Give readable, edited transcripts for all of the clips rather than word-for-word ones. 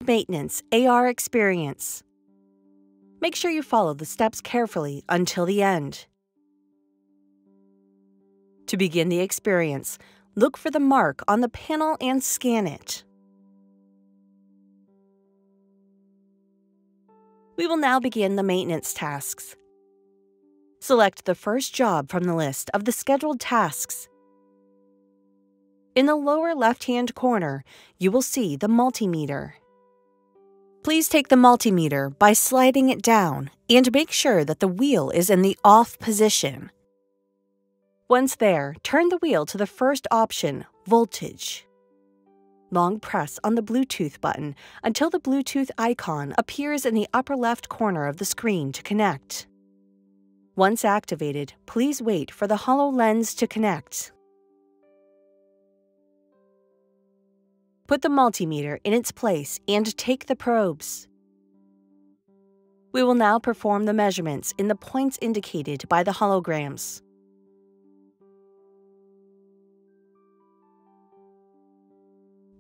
Maintenance AR experience. Make sure you follow the steps carefully until the end. To begin the experience, look for the mark on the panel and scan it. We will now begin the maintenance tasks. Select the first job from the list of the scheduled tasks. In the lower left-hand corner, you will see the multimeter. Please take the multimeter by sliding it down and make sure that the wheel is in the off position. Once there, turn the wheel to the first option, voltage. Long press on the Bluetooth button until the Bluetooth icon appears in the upper left corner of the screen to connect. Once activated, please wait for the HoloLens to connect. Put the multimeter in its place and take the probes. We will now perform the measurements in the points indicated by the holograms.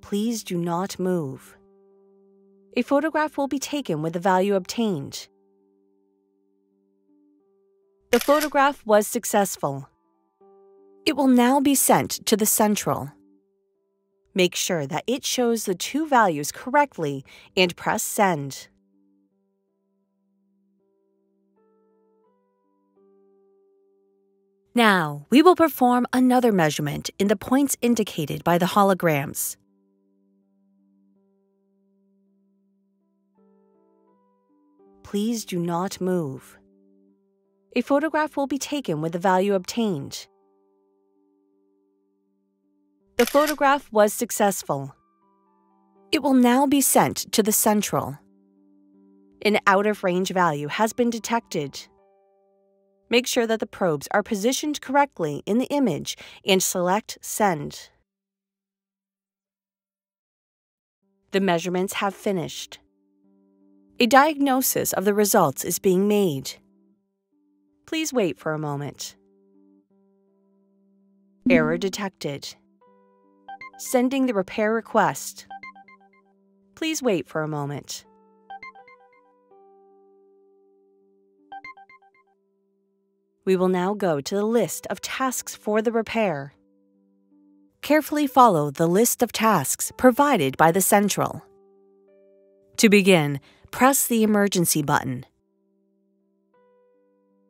Please do not move. A photograph will be taken with the value obtained. The photograph was successful. It will now be sent to the central. Make sure that it shows the two values correctly and press Send. Now, we will perform another measurement in the points indicated by the holograms. Please do not move. A photograph will be taken with the value obtained. The photograph was successful. It will now be sent to the central. An out-of-range value has been detected. Make sure that the probes are positioned correctly in the image and select Send. The measurements have finished. A diagnosis of the results is being made. Please wait for a moment. Error detected. Sending the repair request. Please wait for a moment. We will now go to the list of tasks for the repair. Carefully follow the list of tasks provided by the central. To begin, press the emergency button.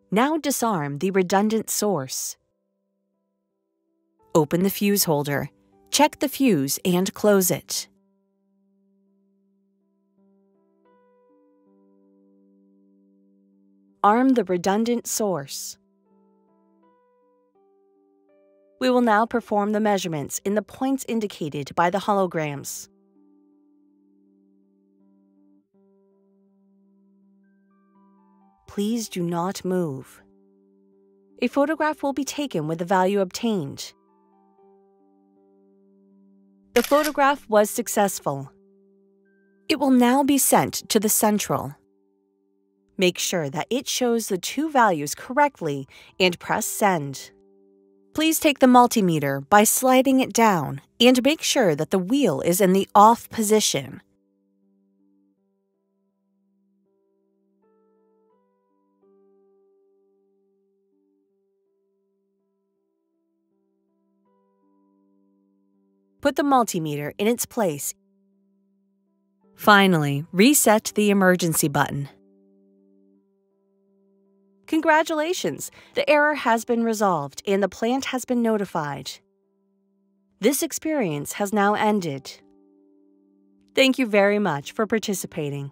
Now disarm the redundant source. Open the fuse holder. Check the fuse and close it. Arm the redundant source. We will now perform the measurements in the points indicated by the holograms. Please do not move. A photograph will be taken with the value obtained. The photograph was successful. It will now be sent to the central. Make sure that it shows the two values correctly and press Send. Please take the multimeter by sliding it down and make sure that the wheel is in the off position. Put the multimeter in its place. Finally, reset the emergency button. Congratulations! The error has been resolved and the plant has been notified. This experience has now ended. Thank you very much for participating.